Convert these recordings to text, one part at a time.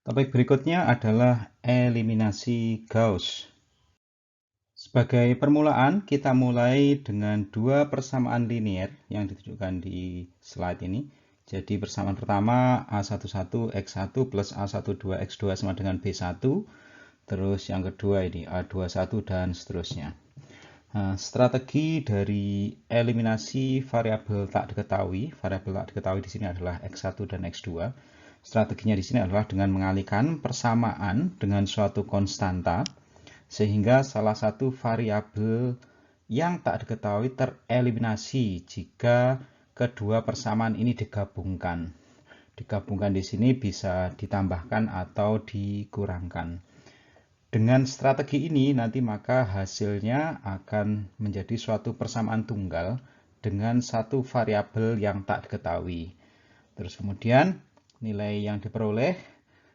Topik berikutnya adalah eliminasi Gauss. Sebagai permulaan, kita mulai dengan dua persamaan linier yang ditunjukkan di slide ini. Jadi persamaan pertama A11X1 plus A12X2 sama dengan B1. Terus yang kedua ini A21 dan seterusnya. Nah, strategi dari eliminasi variabel tak diketahui. Variabel tak diketahui di sini adalah X1 dan X2. Strateginya di sini adalah dengan mengalihkan persamaan dengan suatu konstanta sehingga salah satu variabel yang tak diketahui tereliminasi jika kedua persamaan ini digabungkan. Digabungkan di sini bisa ditambahkan atau dikurangkan. Dengan strategi ini nanti maka hasilnya akan menjadi suatu persamaan tunggal dengan satu variabel yang tak diketahui. Terus kemudian nilai yang diperoleh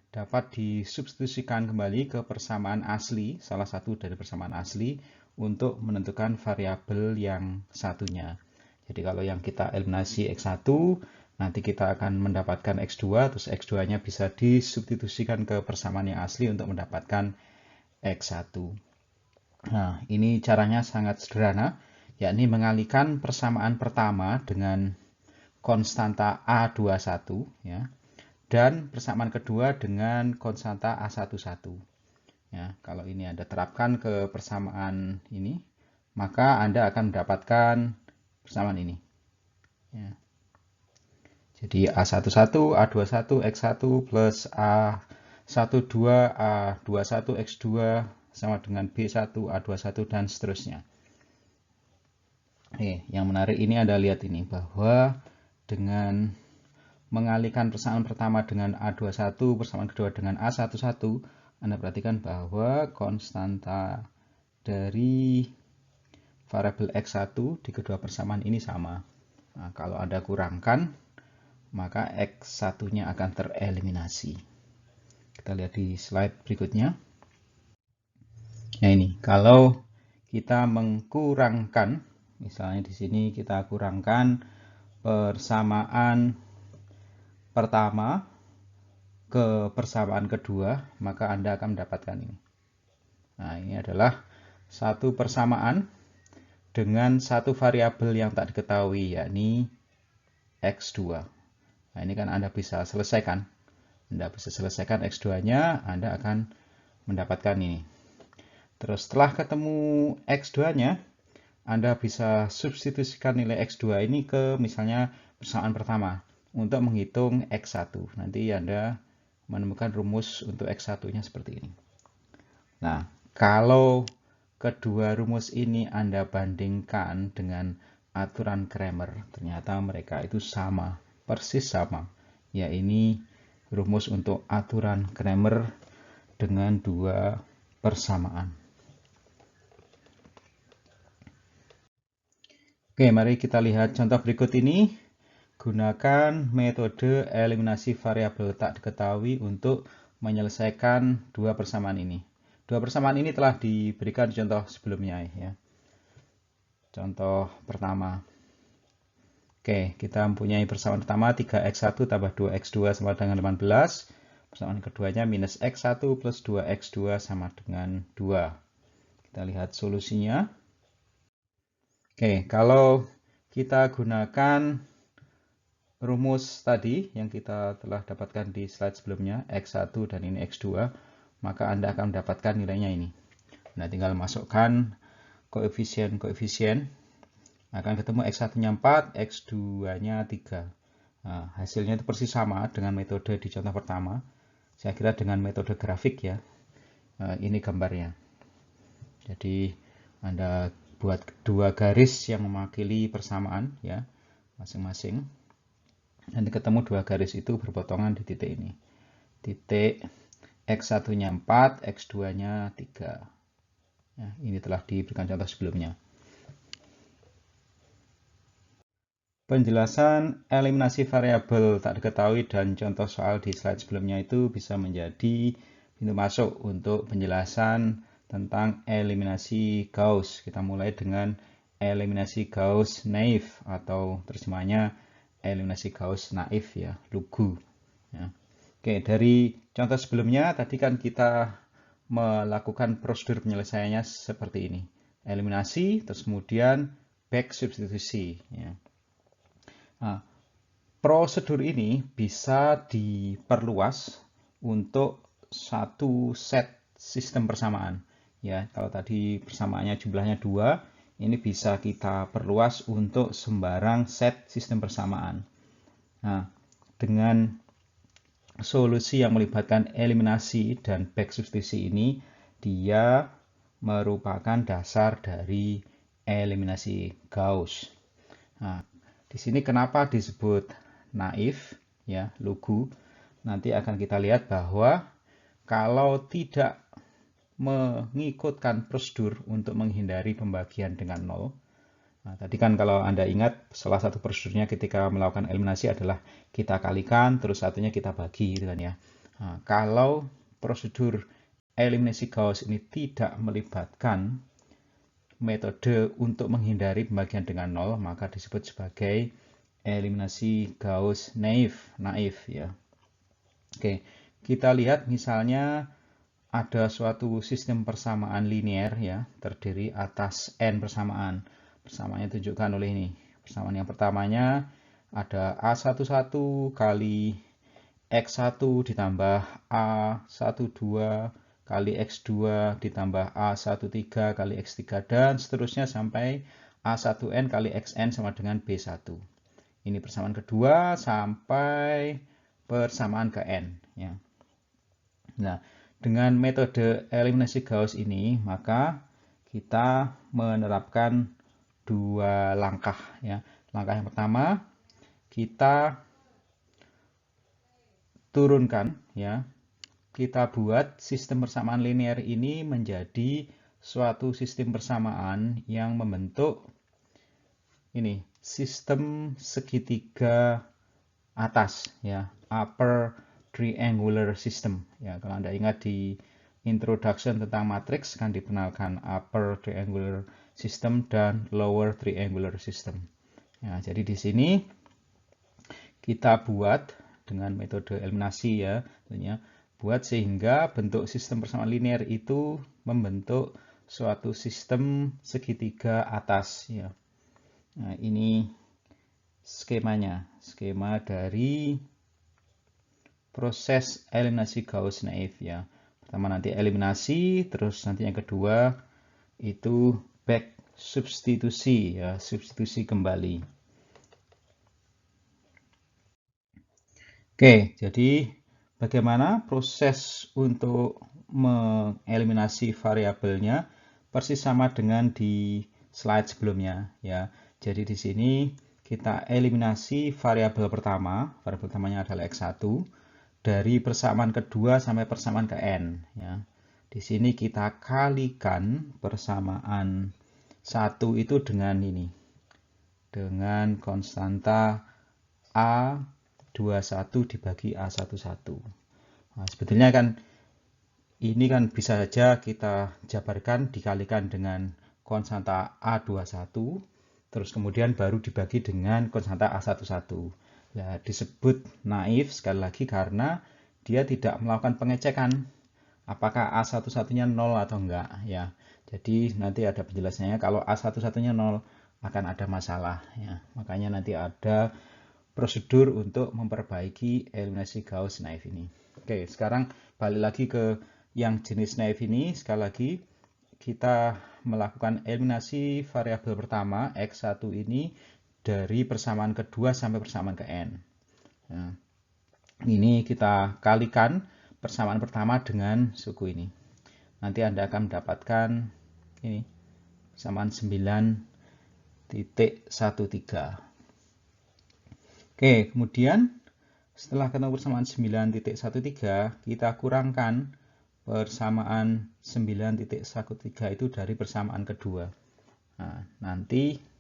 dapat disubstitusikan kembali ke persamaan asli, salah satu dari persamaan asli, untuk menentukan variabel yang satunya. Jadi kalau yang kita eliminasi X1, nanti kita akan mendapatkan X2, terus X2-nya bisa disubstitusikan ke persamaan yang asli untuk mendapatkan X1. Nah, ini caranya sangat sederhana, yakni mengalihkan persamaan pertama dengan konstanta A21, ya, dan persamaan kedua dengan konstanta A11. Ya, kalau ini Anda terapkan ke persamaan ini, maka Anda akan mendapatkan persamaan ini. Ya. Jadi A11, A21, X1 plus A12, A21, X2 sama dengan B1, A21, dan seterusnya. Yang menarik ini Anda lihat ini, bahwa dengan mengalihkan persamaan pertama dengan A21, persamaan kedua dengan A11, Anda perhatikan bahwa konstanta dari variabel X1 di kedua persamaan ini sama. Nah, kalau Anda kurangkan, maka X1-nya akan tereliminasi. Kita lihat di slide berikutnya. Nah ini, kalau kita mengkurangkan, misalnya di sini kita kurangkan persamaan pertama ke persamaan kedua, maka Anda akan mendapatkan ini. Nah, ini adalah satu persamaan dengan satu variabel yang tak diketahui, yakni X2. Nah, ini kan Anda bisa selesaikan. Anda bisa selesaikan X2-nya, Anda akan mendapatkan ini. Terus setelah ketemu X2-nya, Anda bisa substitusikan nilai X2 ini ke misalnya persamaan pertama untuk menghitung X1. Nanti Anda menemukan rumus untuk X1-nya seperti ini. Nah, kalau kedua rumus ini Anda bandingkan dengan aturan Cramer, ternyata mereka itu sama, persis sama. Ya, ini rumus untuk aturan Cramer dengan dua persamaan. Oke, mari kita lihat contoh berikut ini. Gunakan metode eliminasi variabel tak diketahui untuk menyelesaikan dua persamaan ini. Dua persamaan ini telah diberikan di contoh sebelumnya, ya. Contoh pertama. Oke, kita mempunyai persamaan pertama 3x1 tambah 2x2 sama dengan 18. Persamaan keduanya minus x1 plus 2x2 sama dengan 2. Kita lihat solusinya. Oke, kalau kita gunakan rumus tadi yang kita telah dapatkan di slide sebelumnya, X1 dan ini X2, maka Anda akan mendapatkan nilainya ini. Nah, tinggal masukkan koefisien-koefisien, akan ketemu X1-nya 4, X2-nya 3. Nah, hasilnya itu persis sama dengan metode di contoh pertama. Saya kira dengan metode grafik, ya. Ini gambarnya. Jadi Anda buat dua garis yang mewakili persamaan, ya, masing-masing. Nanti ketemu dua garis itu berpotongan di titik ini. Titik X1-nya 4, X2-nya 3. Ya, ini telah diberikan contoh sebelumnya. Penjelasan eliminasi variabel tak diketahui dan contoh soal di slide sebelumnya itu bisa menjadi pintu masuk untuk penjelasan tentang eliminasi Gauss. Kita mulai dengan eliminasi Gauss naif atau terjemahnya eliminasi Gauss naif, ya, lugu. Ya. Oke, dari contoh sebelumnya tadi kan kita melakukan prosedur penyelesaiannya seperti ini. Eliminasi, terus kemudian back substitusi. Ya. Nah, prosedur ini bisa diperluas untuk satu set sistem persamaan. Ya, kalau tadi persamaannya jumlahnya 2, ini bisa kita perluas untuk sembarang set sistem persamaan. Nah, dengan solusi yang melibatkan eliminasi dan back substitusi ini, dia merupakan dasar dari eliminasi Gauss. Nah, di sini kenapa disebut naif, ya, lugu? Nanti akan kita lihat bahwa kalau tidak mengikutkan prosedur untuk menghindari pembagian dengan nol. Nah, tadi kan kalau Anda ingat, salah satu prosedurnya ketika melakukan eliminasi adalah kita kalikan, terus satunya kita bagi, gitu kan ya. Nah, kalau prosedur eliminasi Gauss ini tidak melibatkan metode untuk menghindari pembagian dengan nol, maka disebut sebagai eliminasi Gauss naif ya. Oke, kita lihat misalnya ada suatu sistem persamaan linear ya, terdiri atas n persamaan. Persamaannya ditunjukkan oleh ini. Persamaan yang pertamanya ada A11 kali X1 ditambah A12 kali X2 ditambah A13 kali X3 dan seterusnya sampai A1N kali Xn sama dengan B1. Ini persamaan kedua sampai persamaan ke N. Ya. Nah, dengan metode eliminasi Gauss ini, maka kita menerapkan dua langkah ya. Langkah yang pertama, kita turunkan ya. Kita buat sistem persamaan linear ini menjadi suatu sistem persamaan yang membentuk ini sistem segitiga atas ya, upper triangular system ya. Kalau Anda ingat di introduction tentang matriks kan dikenalkan upper triangular system dan lower triangular system. Ya, jadi di sini kita buat dengan metode eliminasi ya, tentunya buat sehingga bentuk sistem persamaan linear itu membentuk suatu sistem segitiga atas ya. Nah, ini skemanya, skema dari proses eliminasi Gauss naif ya. Pertama nanti eliminasi, terus nanti yang kedua itu back substitusi ya, substitusi kembali. Oke, jadi bagaimana proses untuk mengeliminasi variabelnya persis sama dengan di slide sebelumnya ya. Jadi di sini kita eliminasi variabel pertamanya adalah X1 dari persamaan kedua sampai persamaan ke N ya. Di sini kita kalikan persamaan 1 itu dengan ini. Dengan konstanta A21 dibagi A11. Nah, sebetulnya kan ini kan bisa saja kita jabarkan dikalikan dengan konstanta A21 terus kemudian baru dibagi dengan konstanta A11. Ya, disebut naif sekali lagi karena dia tidak melakukan pengecekan apakah A11-nya 0 atau enggak ya. Jadi nanti ada penjelasannya kalau A11-nya 0 akan ada masalah ya. Makanya nanti ada prosedur untuk memperbaiki eliminasi Gauss naif ini. Oke, sekarang balik lagi ke yang jenis naif ini. Sekali lagi kita melakukan eliminasi variabel pertama X1 ini dari persamaan kedua sampai persamaan ke N. Nah, ini kita kalikan persamaan pertama dengan suku ini. Nanti Anda akan mendapatkan ini persamaan 9.13. Oke, kemudian setelah ketemu persamaan 9.13, kita kurangkan persamaan 9.13 itu dari persamaan kedua. Nah, nanti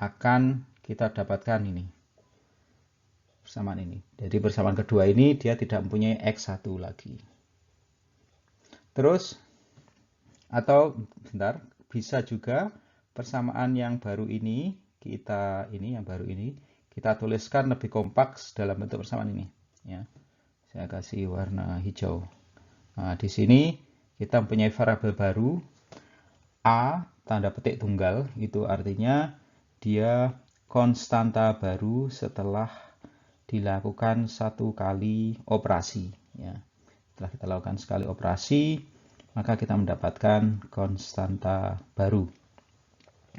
akan kita dapatkan ini. Persamaan ini. Jadi persamaan kedua ini dia tidak mempunyai X1 lagi. Terus, atau bentar, bisa juga persamaan yang baru ini, yang baru ini, kita tuliskan lebih kompak dalam bentuk persamaan ini. Ya. Saya kasih warna hijau. Nah, di sini kita mempunyai variabel baru A tanda petik tunggal, itu artinya dia konstanta baru setelah dilakukan satu kali operasi. Ya. Setelah kita lakukan sekali operasi, maka kita mendapatkan konstanta baru.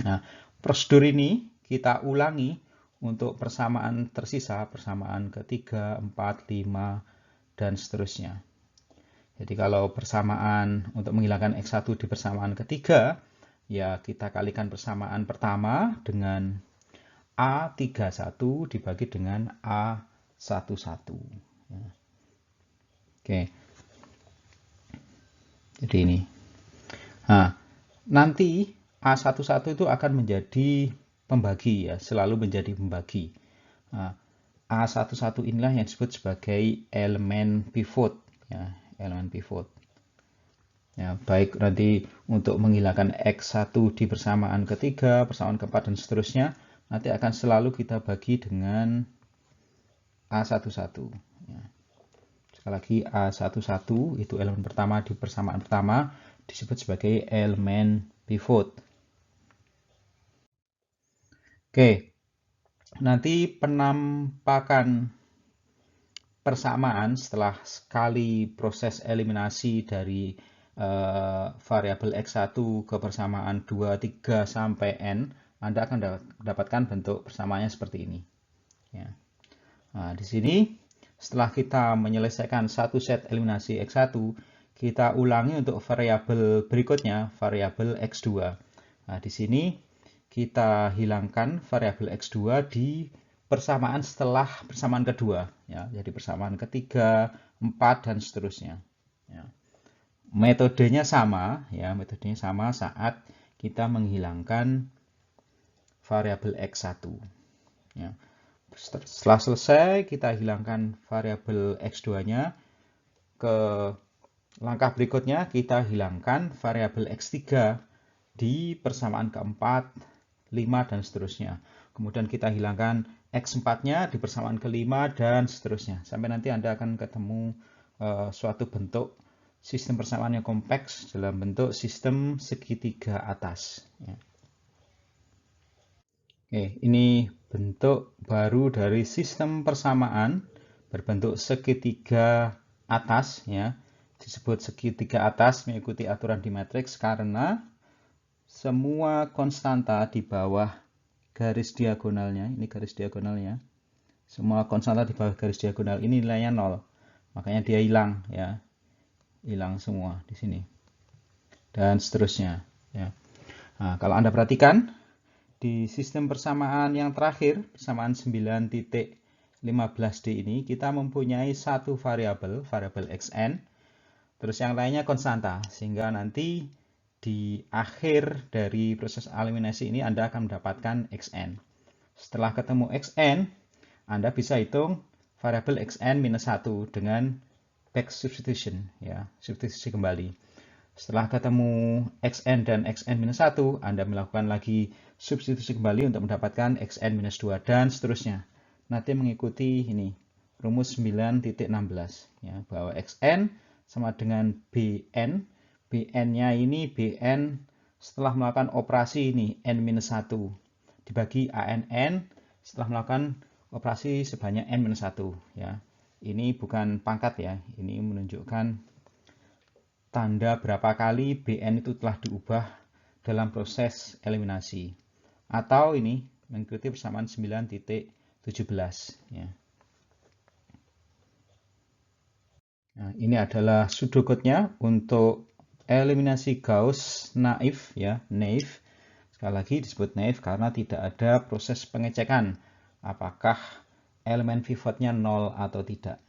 Nah, prosedur ini kita ulangi untuk persamaan tersisa, persamaan ketiga, 4, 5, dan seterusnya. Jadi kalau persamaan untuk menghilangkan X1 di persamaan ketiga, ya kita kalikan persamaan pertama dengan A31 dibagi dengan A11. Ya. Oke, jadi ini. Nah, nanti A11 itu akan menjadi pembagi, ya, selalu menjadi pembagi. Nah, A11 inilah yang disebut sebagai elemen pivot, ya, elemen pivot. Ya, baik nanti untuk menghilangkan X1 di persamaan ketiga, persamaan keempat, dan seterusnya, nanti akan selalu kita bagi dengan A11. Ya. Sekali lagi, A11 itu elemen pertama di persamaan pertama disebut sebagai elemen pivot. Oke, nanti penampakan persamaan setelah sekali proses eliminasi dari variabel X1 ke persamaan 2, 3, sampai N, Anda akan mendapatkan bentuk persamaannya seperti ini. Ya. Nah, di sini setelah kita menyelesaikan satu set eliminasi X1, kita ulangi untuk variabel berikutnya, variabel X2. Nah, di sini kita hilangkan variabel X2 di persamaan setelah persamaan kedua, ya, jadi persamaan ketiga, 4, dan seterusnya. Ya. Metodenya sama, ya, metodenya sama saat kita menghilangkan variabel X1. Ya. Setelah selesai, kita hilangkan variabel X2-nya. Ke langkah berikutnya, kita hilangkan variabel X3 di persamaan keempat, 5, dan seterusnya. Kemudian kita hilangkan X4-nya di persamaan kelima, dan seterusnya. Sampai nanti Anda akan ketemu suatu bentuk sistem persamaan yang kompleks dalam bentuk sistem segitiga atas. Ya. Oke, ini bentuk baru dari sistem persamaan berbentuk segitiga atas, ya. Disebut segitiga atas mengikuti aturan di matriks karena semua konstanta di bawah garis diagonalnya, ini garis diagonalnya, semua konstanta di bawah garis diagonal ini nilainya 0. Makanya dia hilang, ya. Hilang semua di sini. Dan seterusnya, ya. Nah, kalau Anda perhatikan di sistem persamaan yang terakhir, persamaan 9.15D ini, kita mempunyai satu variabel, variabel xn, terus yang lainnya konstanta, sehingga nanti di akhir dari proses eliminasi ini Anda akan mendapatkan xn. Setelah ketemu xn, Anda bisa hitung variabel xn minus 1 dengan back substitution, ya, substitusi kembali. Setelah ketemu xn dan xn-1, Anda melakukan lagi substitusi kembali untuk mendapatkan xn-2 dan seterusnya. Nanti mengikuti ini rumus 9.16, ya, bahwa xn sama dengan bn. Bn-nya ini bn setelah melakukan operasi ini n-1 dibagi ann setelah melakukan operasi sebanyak n-1, ya. Ini bukan pangkat, ya. Ini menunjukkan tanda berapa kali bn itu telah diubah dalam proses eliminasi. Atau ini mengikuti persamaan 9.17, ya. Nah, ini adalah pseudocode-nya untuk eliminasi Gauss naif, ya, naive. Sekali lagi disebut naive karena tidak ada proses pengecekan apakah elemen pivotnya 0 atau tidak.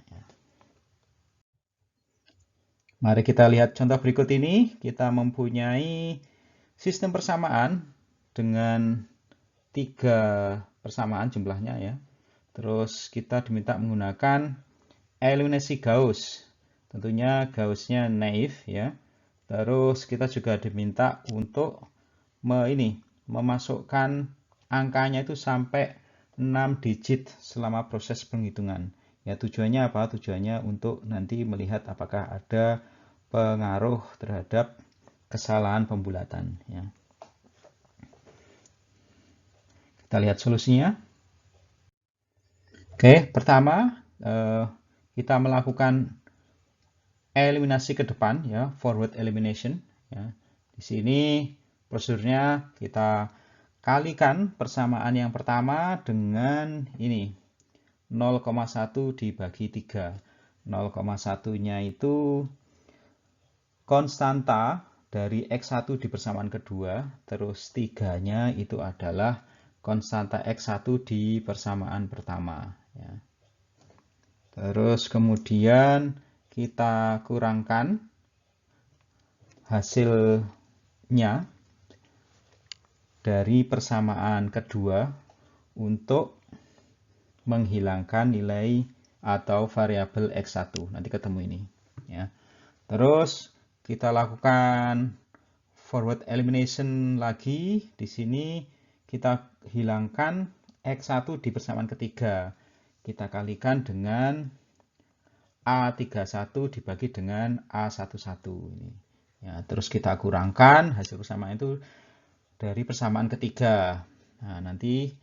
Mari kita lihat contoh berikut ini. Kita mempunyai sistem persamaan dengan 3 persamaan jumlahnya, ya. Terus kita diminta menggunakan eliminasi Gauss. Tentunya Gauss-nya naive, ya. Terus kita juga diminta untuk memasukkan angkanya itu sampai 6 digit selama proses penghitungan. Ya, tujuannya apa? Tujuannya untuk nanti melihat apakah ada pengaruh terhadap kesalahan pembulatan. Ya. Kita lihat solusinya. Oke, pertama kita melakukan eliminasi ke depan, ya, forward elimination. Ya. Di sini prosedurnya kita kalikan persamaan yang pertama dengan ini 0,1 dibagi 3. 0,1-nya itu konstanta dari X1 di persamaan kedua, terus 3-nya itu adalah konstanta X1 di persamaan pertama. Ya. Terus kemudian kita kurangkan hasilnya dari persamaan kedua untuk menghilangkan nilai atau variabel X1. Nanti ketemu ini. Ya. Terus kita lakukan forward elimination lagi. Di sini kita hilangkan X1 di persamaan ketiga. Kita kalikan dengan A31 dibagi dengan A11. Ini. Ya, terus kita kurangkan hasil persamaan itu dari persamaan ketiga. Nah, nanti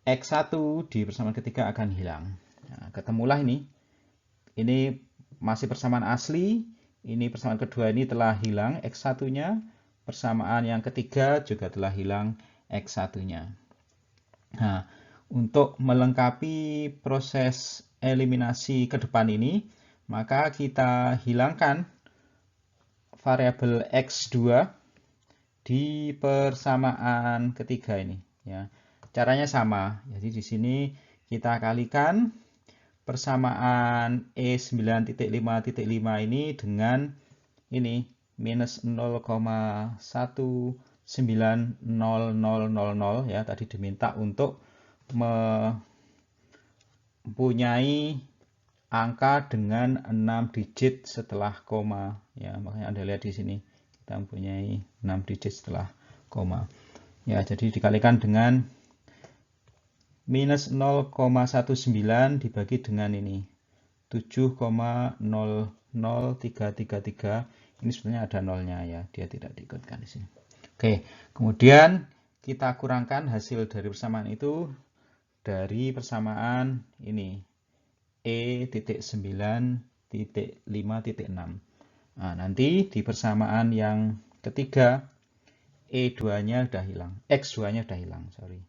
X1 di persamaan ketiga akan hilang. Nah, ketemulah ini. Ini masih persamaan asli. Ini persamaan kedua ini telah hilang X1-nya. Persamaan yang ketiga juga telah hilang X1-nya. Nah, untuk melengkapi proses eliminasi ke depan ini, maka kita hilangkan variabel X2 di persamaan ketiga ini. Ya. Caranya sama. Jadi di sini kita kalikan persamaan E9.5.5 ini dengan ini minus 0,19000 ya, tadi diminta untuk mempunyai angka dengan 6 digit setelah koma ya, makanya Anda lihat di sini kita mempunyai 6 digit setelah koma ya. Jadi dikalikan dengan minus 0,19 dibagi dengan ini 7,00333. Ini sebenarnya ada nolnya ya, dia tidak diikutkan di sini. Oke, kemudian kita kurangkan hasil dari persamaan itu dari persamaan ini E.9.5.6. Nah, nanti di persamaan yang ketiga E2-nya sudah hilang, X2-nya sudah hilang, sorry.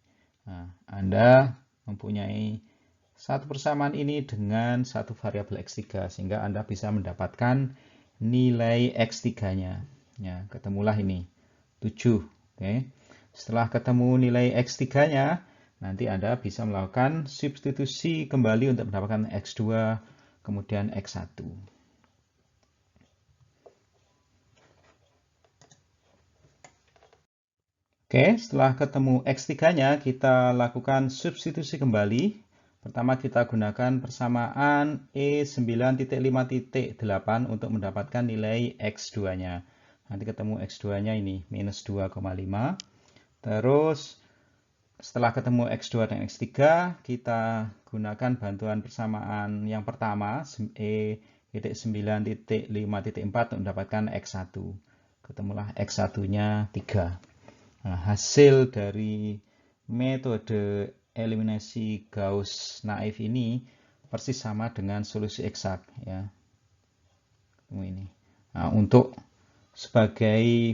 Nah, Anda mempunyai satu persamaan ini dengan satu variabel X3 sehingga Anda bisa mendapatkan nilai X3-nya. Ya, ketemulah ini 7. Oke. Setelah ketemu nilai X3-nya, nanti Anda bisa melakukan substitusi kembali untuk mendapatkan X2 kemudian X1. Oke, setelah ketemu X3-nya, kita lakukan substitusi kembali. Pertama kita gunakan persamaan E9.5.8 untuk mendapatkan nilai X2-nya. Nanti ketemu X2-nya ini, minus 2,5. Terus, setelah ketemu X2 dan X3, kita gunakan bantuan persamaan yang pertama, E9.5.4 untuk mendapatkan X1. Ketemulah X1-nya 3. Nah, hasil dari metode eliminasi Gauss-Naif ini persis sama dengan solusi eksak ya. Ini. Nah, untuk sebagai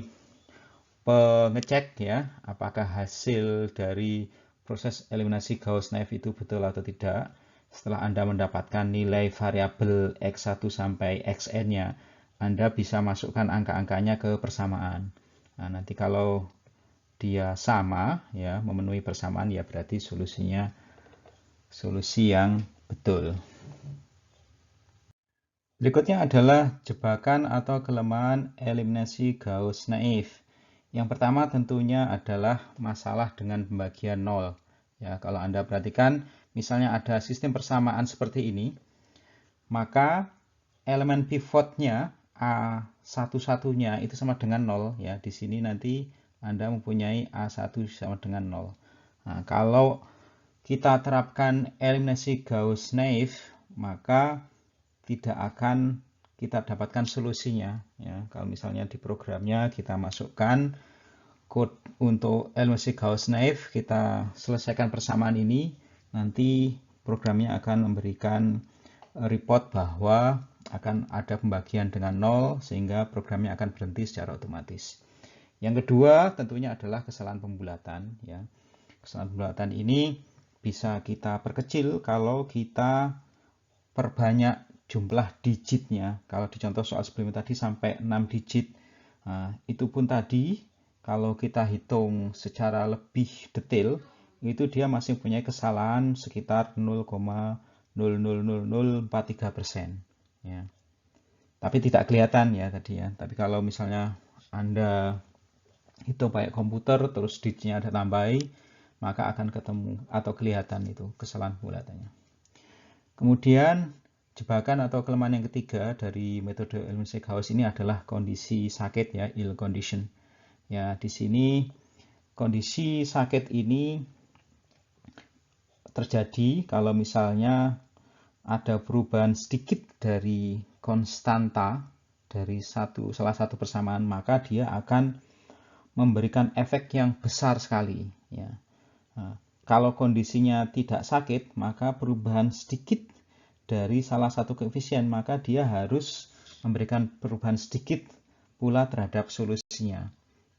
pengecek ya, apakah hasil dari proses eliminasi Gauss-Naif itu betul atau tidak, setelah Anda mendapatkan nilai variabel X1 sampai Xn-nya, Anda bisa masukkan angka-angkanya ke persamaan. Nah, nanti kalau dia sama ya, memenuhi persamaan ya, berarti solusinya solusi yang betul. Berikutnya adalah jebakan atau kelemahan eliminasi Gauss-Naif. Yang pertama tentunya adalah masalah dengan pembagian 0. Ya, kalau Anda perhatikan misalnya ada sistem persamaan seperti ini, maka elemen pivotnya A11-nya itu sama dengan 0 ya. Di sini nanti Anda mempunyai A1 sama dengan 0. Nah, kalau kita terapkan eliminasi Gauss-Naif, maka tidak akan kita dapatkan solusinya. Ya, kalau misalnya di programnya kita masukkan code untuk Eliminasi Gauss naive, kita selesaikan persamaan ini, nanti programnya akan memberikan report bahwa akan ada pembagian dengan 0, sehingga programnya akan berhenti secara otomatis. Yang kedua tentunya adalah kesalahan pembulatan. Ya. Kesalahan pembulatan ini bisa kita perkecil kalau kita perbanyak jumlah digitnya. Kalau di contoh soal sebelumnya tadi sampai 6 digit. Nah, itu pun tadi kalau kita hitung secara lebih detail, itu dia masih punya kesalahan sekitar 0,000043%. Ya. Tapi tidak kelihatan ya tadi ya. Tapi kalau misalnya Anda hitung pakai komputer terus digitnya ada tambahi, maka akan ketemu atau kelihatan itu kesalahan pembulatannya. Kemudian jebakan atau kelemahan yang ketiga dari metode eliminasi Gauss ini adalah kondisi sakit ya, ill condition. Ya, di sini kondisi sakit ini terjadi kalau misalnya ada perubahan sedikit dari konstanta dari salah satu persamaan, maka dia akan memberikan efek yang besar sekali. Ya. Nah, kalau kondisinya tidak sakit, maka perubahan sedikit dari salah satu koefisien, maka dia harus memberikan perubahan sedikit pula terhadap solusinya.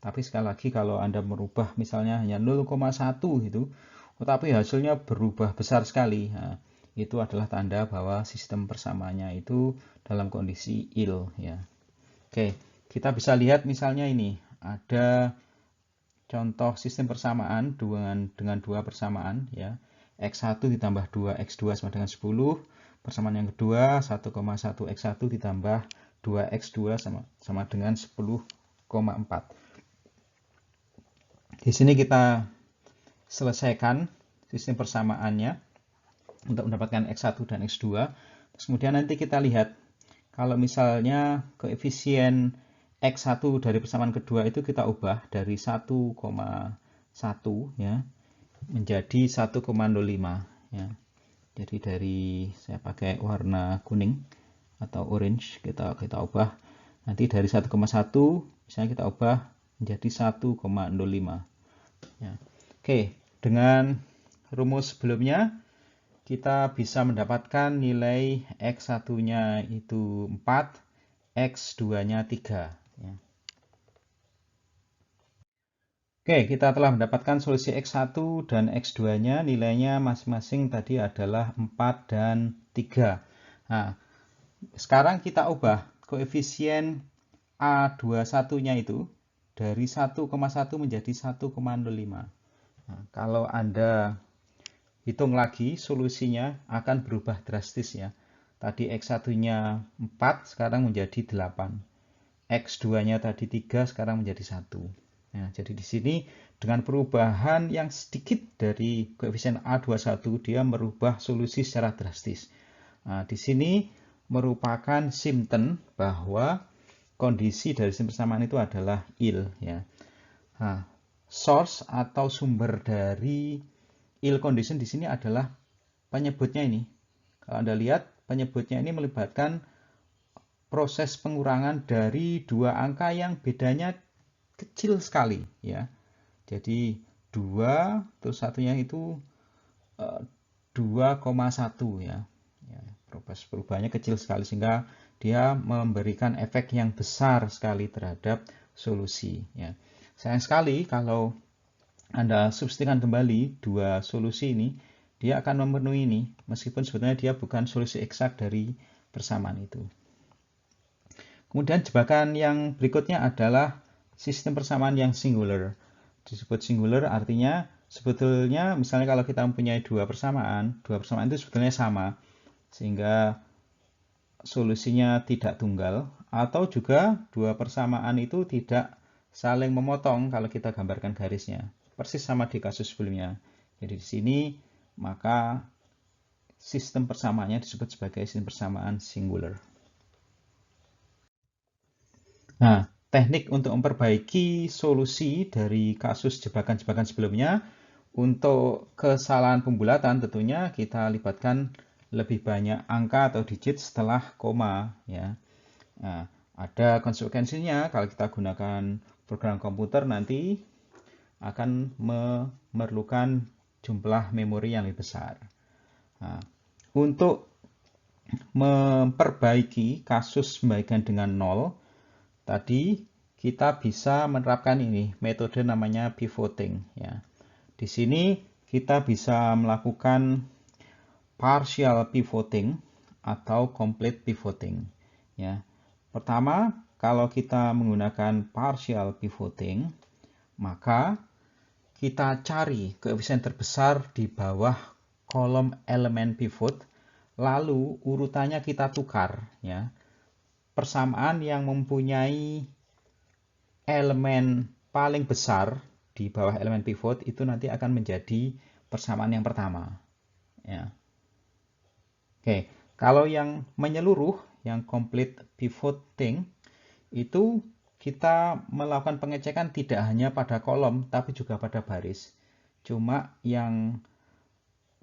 Tapi sekali lagi kalau Anda merubah misalnya hanya 0,1 itu, tetapi hasilnya berubah besar sekali. Nah, itu adalah tanda bahwa sistem persamaannya itu dalam kondisi ill ya. Oke, kita bisa lihat misalnya ini ada contoh sistem persamaan dengan dua persamaan ya. X1 ditambah 2x2 sama dengan 10. Persamaan yang kedua 1,1 x1 ditambah 2x2 sama dengan 10,4. Di sini kita selesaikan sistem persamaannya untuk mendapatkan X1 dan X2. Terus kemudian nanti kita lihat kalau misalnya koefisien X1 dari persamaan kedua itu kita ubah dari 1,1 ya menjadi 1,05 ya. Jadi dari saya pakai warna kuning atau orange kita ubah nanti dari 1,1 misalnya kita ubah menjadi 1,05 ya. Oke, dengan rumus sebelumnya kita bisa mendapatkan nilai X1-nya itu 4, X2-nya 3. Ya. Oke, kita telah mendapatkan solusi X1 dan X2-nya, nilainya masing-masing tadi adalah 4 dan 3. Nah, sekarang kita ubah koefisien A21-nya itu dari 1,1 menjadi 1,05. Nah, kalau Anda hitung lagi solusinya akan berubah drastis ya. Tadi X1-nya 4, sekarang menjadi 8. X2-nya tadi 3, sekarang menjadi 1. Nah, jadi di sini dengan perubahan yang sedikit dari koefisien A21, dia merubah solusi secara drastis. Nah, di sini merupakan simptom bahwa kondisi dari sistem persamaan itu adalah ill ya. Nah, source atau sumber dari ill condition di sini adalah penyebutnya ini. Kalau Anda lihat, penyebutnya ini melibatkan proses pengurangan dari dua angka yang bedanya kecil sekali ya. Jadi 2 terus satunya itu 2,1 ya. Proses perubahannya kecil sekali sehingga dia memberikan efek yang besar sekali terhadap solusi ya. Sayang sekali kalau Anda substitusikan kembali dua solusi ini, dia akan memenuhi ini, meskipun sebetulnya dia bukan solusi eksak dari persamaan itu. Kemudian jebakan yang berikutnya adalah sistem persamaan yang singular. Disebut singular artinya sebetulnya misalnya kalau kita mempunyai dua persamaan itu sebetulnya sama, sehingga solusinya tidak tunggal, atau juga dua persamaan itu tidak saling memotong kalau kita gambarkan garisnya. Persis sama di kasus sebelumnya. Jadi di sini maka sistem persamaannya disebut sebagai sistem persamaan singular. Nah, teknik untuk memperbaiki solusi dari kasus jebakan-jebakan sebelumnya, untuk kesalahan pembulatan tentunya kita libatkan lebih banyak angka atau digit setelah koma ya. Nah, ada konsekuensinya kalau kita gunakan program komputer nanti akan memerlukan jumlah memori yang lebih besar. Nah, untuk memperbaiki kasus pembagian dengan 0, tadi kita bisa menerapkan ini metode namanya pivoting ya. Di sini kita bisa melakukan partial pivoting atau complete pivoting ya. Pertama, kalau kita menggunakan partial pivoting, maka kita cari koefisien terbesar di bawah kolom elemen pivot, lalu urutannya kita tukar ya. Persamaan yang mempunyai elemen paling besar di bawah elemen pivot itu nanti akan menjadi persamaan yang pertama ya. Oke, kalau yang menyeluruh, yang complete pivoting, itu kita melakukan pengecekan tidak hanya pada kolom, tapi juga pada baris. Cuma yang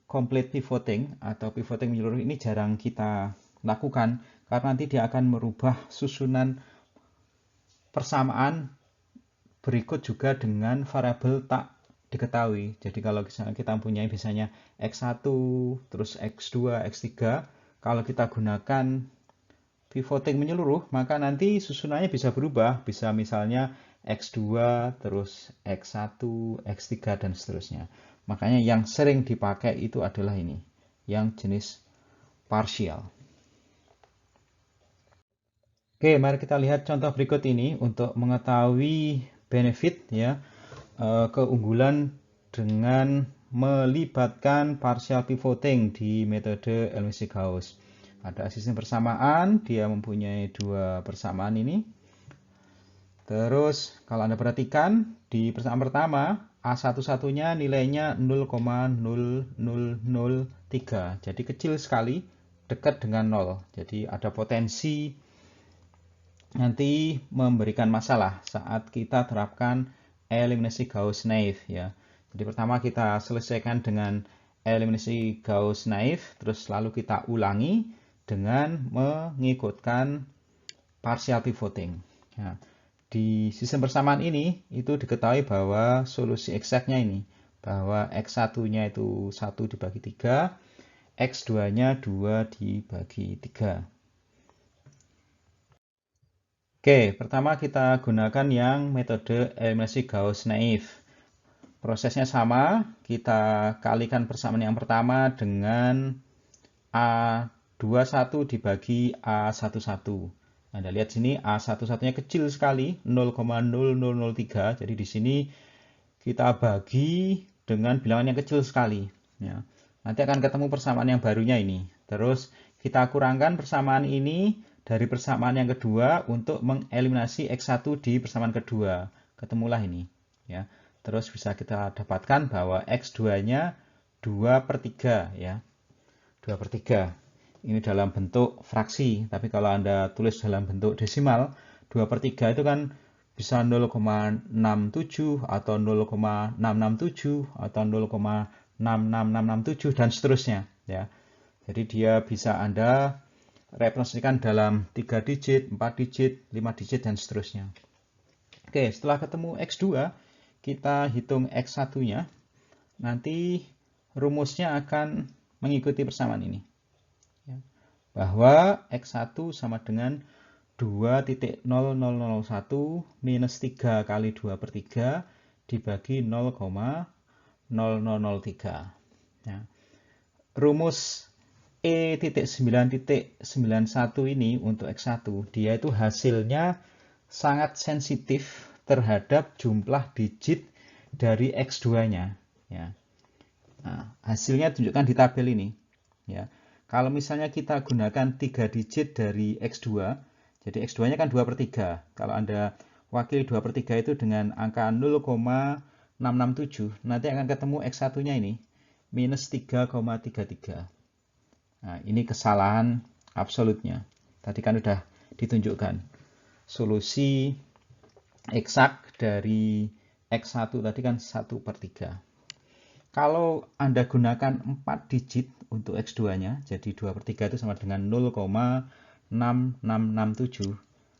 complete pivoting atau pivoting menyeluruh ini jarang kita lakukan, karena nanti dia akan merubah susunan persamaan berikut juga dengan variabel tak diketahui. Jadi kalau kita mempunyai biasanya X1, terus X2, X3, kalau kita gunakan pivoting menyeluruh, maka nanti susunannya bisa berubah. Bisa misalnya X2, terus X1, X3, dan seterusnya. Makanya yang sering dipakai itu adalah ini, yang jenis partial. Oke, mari kita lihat contoh berikut ini untuk mengetahui benefit ya, keunggulan dengan melibatkan partial pivoting di metode eliminasi Gauss. Ada sistem persamaan, dia mempunyai dua persamaan ini. Terus kalau Anda perhatikan di persamaan pertama, A1-1-nya nilainya 0,0003. Jadi kecil sekali, dekat dengan 0. Jadi ada potensi nanti memberikan masalah saat kita terapkan eliminasi Gauss-Naive ya. Jadi pertama kita selesaikan dengan eliminasi Gauss-Naive, terus lalu kita ulangi dengan mengikutkan partial pivoting. Ya. Di sistem persamaan ini itu diketahui bahwa solusi eksaknya ini bahwa X1-nya itu 1 dibagi 3, X2-nya 2 dibagi 3. Oke, pertama kita gunakan yang metode eliminasi Gauss-Naive. Prosesnya sama, kita kalikan persamaan yang pertama dengan A21 dibagi A11. Anda lihat sini A11-nya kecil sekali, 0,0003. Jadi di sini kita bagi dengan bilangan yang kecil sekali. Ya. Nanti akan ketemu persamaan yang barunya ini. Terus kita kurangkan persamaan ini dari persamaan yang kedua untuk mengeliminasi X1 di persamaan kedua. Ketemulah ini. Ya. Terus bisa kita dapatkan bahwa X2-nya 2/3. Ya. 2/3. Ini dalam bentuk fraksi. Tapi kalau Anda tulis dalam bentuk desimal, 2/3 itu kan bisa 0,67 atau 0,667 atau 0,66667 dan seterusnya. Ya. Jadi dia bisa Anda representasikan dalam 3 digit, 4 digit, 5 digit, dan seterusnya. Oke, setelah ketemu X2, kita hitung X1-nya. Nanti rumusnya akan mengikuti persamaan ini. Bahwa X1 sama dengan 2.0001 minus 3 kali 2/3 dibagi 0,0003. Ya. Rumus E.9.91 ini untuk X1, dia itu hasilnya sangat sensitif terhadap jumlah digit dari X2-nya. Ya. Nah, hasilnya tunjukkan di tabel ini. Ya. Kalau misalnya kita gunakan 3 digit dari X2, jadi X2-nya kan 2/3. Kalau Anda wakili 2/3 itu dengan angka 0,667, nanti akan ketemu X1-nya ini, minus 3,33. Nah, ini kesalahan absolutnya. Tadi kan sudah ditunjukkan. Solusi eksak dari X1 tadi kan 1/3. Kalau Anda gunakan 4 digit untuk X2-nya, jadi 2/3 itu sama dengan 0,6667,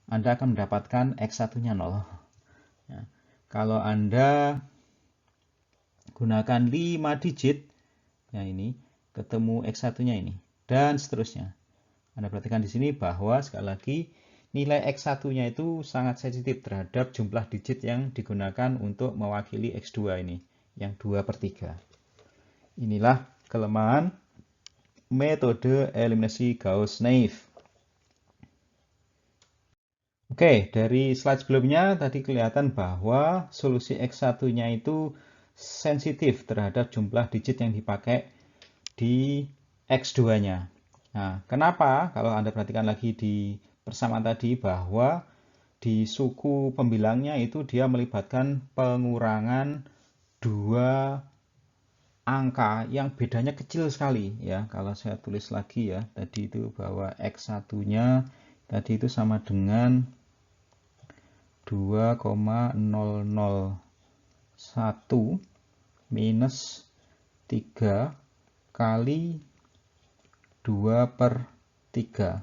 Anda akan mendapatkan X1-nya 0. Ya. Kalau Anda gunakan 5 digit, ya ini, ketemu X1-nya ini, dan seterusnya. Anda perhatikan di sini bahwa sekali lagi nilai X1-nya itu sangat sensitif terhadap jumlah digit yang digunakan untuk mewakili X2 ini, yang 2/3. Inilah kelemahan metode eliminasi Gauss-Naive. Oke, dari slide sebelumnya tadi kelihatan bahwa solusi X1-nya itu sensitif terhadap jumlah digit yang dipakai di X2-nya. Nah, kenapa? Kalau Anda perhatikan lagi di persamaan tadi bahwa di suku pembilangnya itu dia melibatkan pengurangan 2 angka yang bedanya kecil sekali ya. Kalau saya tulis lagi ya, tadi itu bahwa X1-nya tadi itu sama dengan 2,001 minus 3 kali 2/3.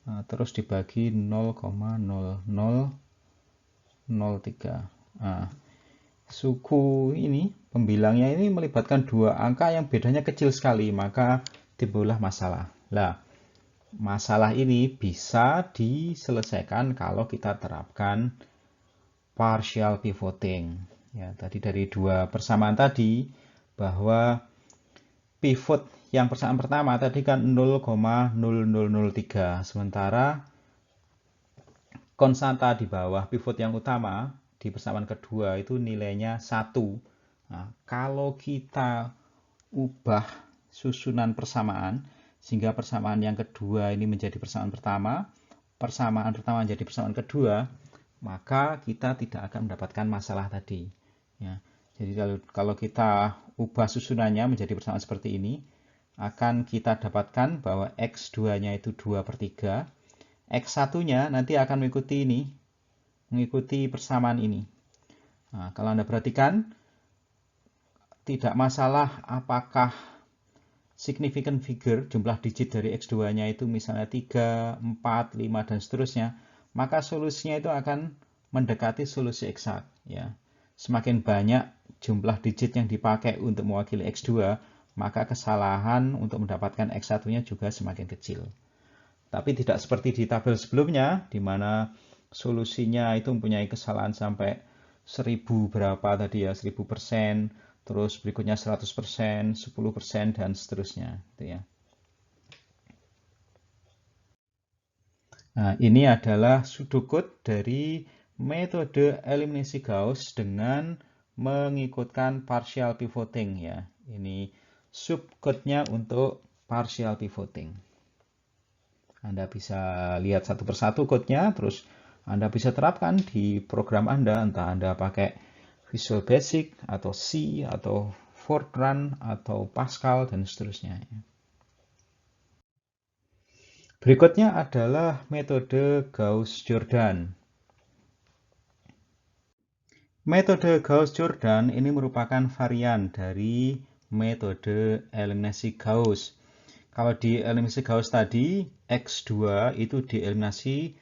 Nah, terus dibagi 0,0003. Nah, suku ini, pembilangnya ini melibatkan 2 angka yang bedanya kecil sekali, maka timbullah masalah. Nah, masalah ini bisa diselesaikan kalau kita terapkan partial pivoting. Ya, tadi dari 2 persamaan tadi, bahwa pivot yang persamaan pertama tadi kan 0,0003, sementara konstanta di bawah pivot yang utama di persamaan kedua itu nilainya 1. Nah, kalau kita ubah susunan persamaan sehingga persamaan yang kedua ini menjadi persamaan pertama menjadi persamaan kedua, maka kita tidak akan mendapatkan masalah tadi. Ya. Jadi kalau kita ubah susunannya menjadi persamaan seperti ini, akan kita dapatkan bahwa X2-nya itu 2/3, X1-nya nanti akan mengikuti persamaan ini. Nah, kalau Anda perhatikan, tidak masalah apakah significant figure, jumlah digit dari X2-nya itu misalnya 3, 4, 5, dan seterusnya, maka solusinya itu akan mendekati solusi eksak. Ya. Semakin banyak jumlah digit yang dipakai untuk mewakili X2, maka kesalahan untuk mendapatkan X1-nya juga semakin kecil. Tapi tidak seperti di tabel sebelumnya, di mana solusinya itu mempunyai kesalahan sampai 1000 berapa tadi ya, 1000%, terus berikutnya 100%, 10%, dan seterusnya. Gitu ya. Nah, ini adalah sudokode dari metode eliminasi Gauss dengan mengikutkan partial pivoting ya. Ini subcode-nya untuk partial pivoting. Anda bisa lihat satu persatu code-nya, terus Anda bisa terapkan di program Anda, entah Anda pakai Visual Basic, atau C, atau Fortran, atau Pascal, dan seterusnya. Berikutnya adalah metode Gauss-Jordan. Metode Gauss-Jordan ini merupakan varian dari metode eliminasi Gauss. Kalau di eliminasi Gauss tadi, X2 itu dieliminasi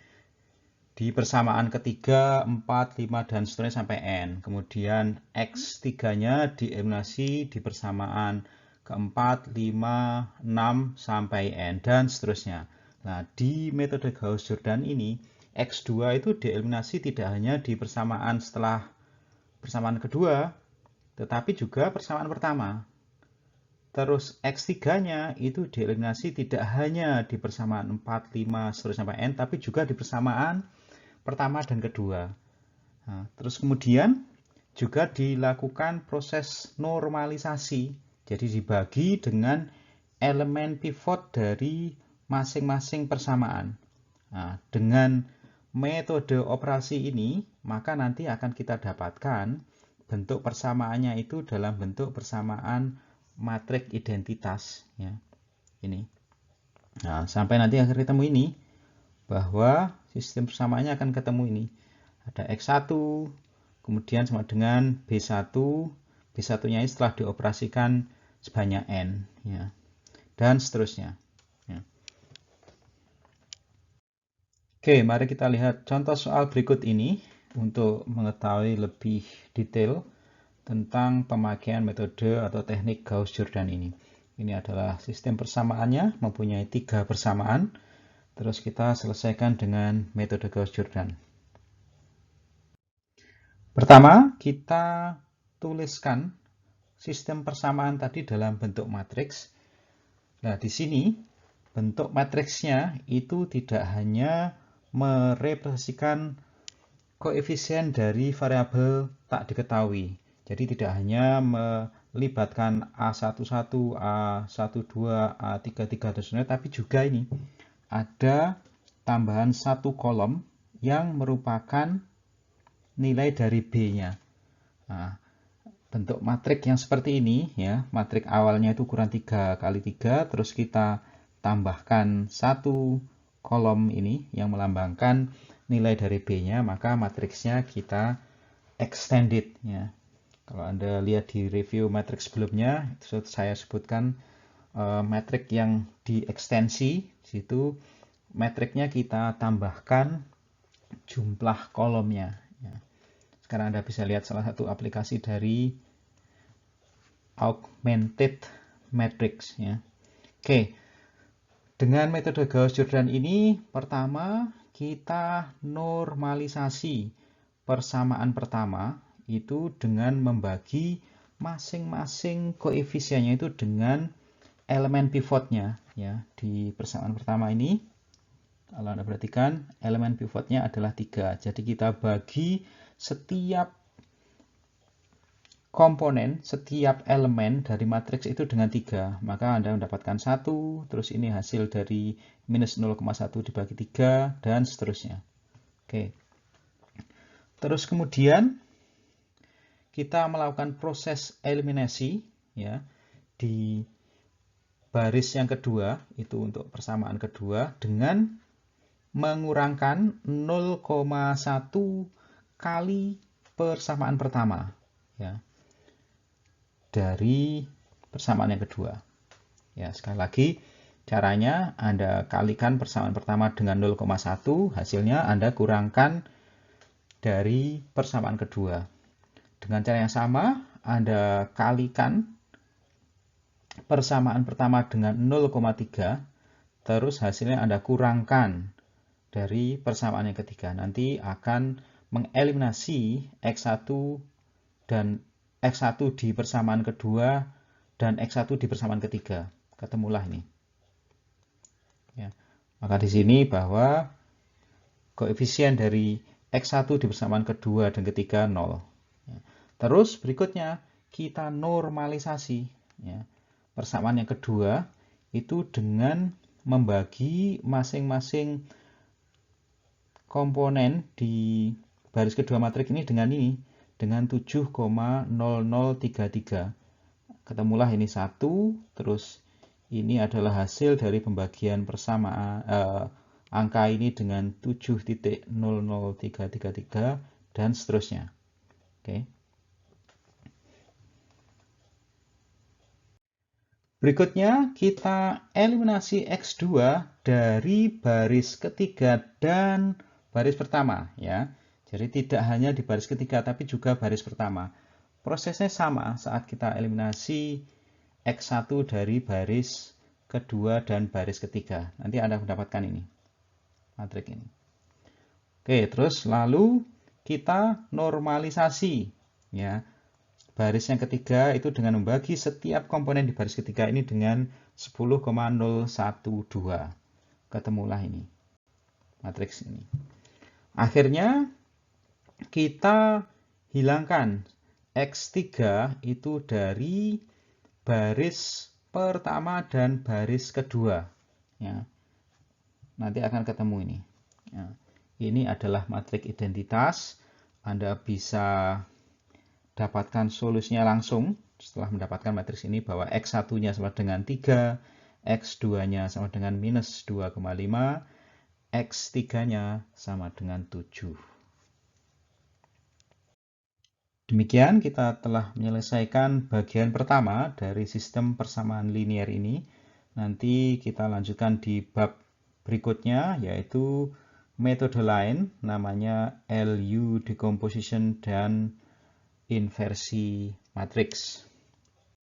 di persamaan ketiga, 4, 5, dan seterusnya sampai N. Kemudian X3-nya dieliminasi di persamaan keempat, 5, 6, sampai N, dan seterusnya. Nah, di metode Gauss-Jordan ini, X2 itu dieliminasi tidak hanya di persamaan setelah persamaan kedua, tetapi juga persamaan pertama. Terus X3-nya itu dieliminasi tidak hanya di persamaan 4, 5, seterusnya sampai N, tapi juga di persamaan pertama dan kedua. Nah, terus kemudian juga dilakukan proses normalisasi. Jadi dibagi dengan elemen pivot dari masing-masing persamaan. Nah, dengan metode operasi ini, maka nanti akan kita dapatkan bentuk persamaannya itu dalam bentuk persamaan matriks identitas ya. Ini. Nah, sampai nanti akhir ketemu ini bahwa sistem persamaannya akan ketemu ini. Ada X1, kemudian sama dengan B1 B1-nya ini setelah dioperasikan sebanyak N, ya, dan seterusnya. Ya. Oke, mari kita lihat contoh soal berikut ini untuk mengetahui lebih detail tentang pemakaian metode atau teknik Gauss-Jordan ini. Ini adalah sistem persamaannya, mempunyai 3 persamaan. Terus kita selesaikan dengan metode Gauss-Jordan. Pertama, kita tuliskan sistem persamaan tadi dalam bentuk matriks. Nah, di sini bentuk matriksnya itu tidak hanya merepresentasikan koefisien dari variabel tak diketahui. Jadi tidak hanya melibatkan A11, A12, A33, dan sebagainya, tapi juga ini ada tambahan satu kolom yang merupakan nilai dari B-nya. Nah, bentuk matrik yang seperti ini, ya, matrik awalnya itu ukuran 3 kali 3, terus kita tambahkan satu kolom ini yang melambangkan nilai dari B-nya, maka matriksnya kita extended, ya. Kalau Anda lihat di review matrik sebelumnya, itu saya sebutkan matrik yang diekstensi, situ matriknya kita tambahkan jumlah kolomnya. Ya. Sekarang Anda bisa lihat salah satu aplikasi dari augmented matrix, ya. Oke, dengan metode Gauss-Jordan ini, pertama kita normalisasi persamaan pertama itu dengan membagi masing-masing koefisiennya itu dengan elemen pivotnya, ya. Di persamaan pertama ini, kalau Anda perhatikan, elemen pivotnya adalah 3. Jadi kita bagi setiap komponen, setiap elemen dari matriks itu dengan 3. Maka Anda mendapatkan 1, terus ini hasil dari minus 0,1 dibagi 3, dan seterusnya. Oke. Terus kemudian kita melakukan proses eliminasi, ya, di baris yang kedua, itu untuk persamaan kedua, dengan mengurangkan 0,1 kali persamaan pertama, ya, dari persamaan yang kedua. Ya, sekali lagi caranya Anda kalikan persamaan pertama dengan 0,1, hasilnya Anda kurangkan dari persamaan kedua. Dengan cara yang sama, Anda kalikan persamaan pertama dengan 0,3, terus hasilnya Anda kurangkan dari persamaan yang ketiga. Nanti akan mengeliminasi X1 dan X1 di persamaan kedua dan X1 di persamaan ketiga. Ketemulah ini. Ya. Maka di sini bahwa koefisien dari X1 di persamaan kedua dan ketiga 0. Ya. Terus berikutnya kita normalisasi, ya, persamaan yang kedua itu dengan membagi masing-masing komponen di baris kedua matrik ini dengan 7,0033. Ketemulah ini 1, terus ini adalah hasil dari pembagian persamaan angka ini dengan 7.00333 dan seterusnya. Oke. Berikutnya kita eliminasi X2 dari baris ketiga dan baris pertama, ya. Jadi tidak hanya di baris ketiga tapi juga baris pertama. Prosesnya sama saat kita eliminasi X1 dari baris kedua dan baris ketiga. Nanti Anda mendapatkan ini, matrik ini. Oke, terus lalu kita normalisasi, ya, baris yang ketiga itu dengan membagi setiap komponen di baris ketiga ini dengan 10,012. Ketemulah ini, matriks ini. Akhirnya kita hilangkan X3 itu dari baris pertama dan baris kedua. Ya. Nanti akan ketemu ini. Ya. Ini adalah matrik identitas. Anda bisa dapatkan solusinya langsung setelah mendapatkan matriks ini bahwa X1-nya sama dengan 3, X2-nya sama dengan minus 2,5, X3-nya sama dengan 7. Demikian kita telah menyelesaikan bagian pertama dari sistem persamaan linear ini. Nanti kita lanjutkan di bab berikutnya, yaitu metode lain namanya LU decomposition dan inversi matriks.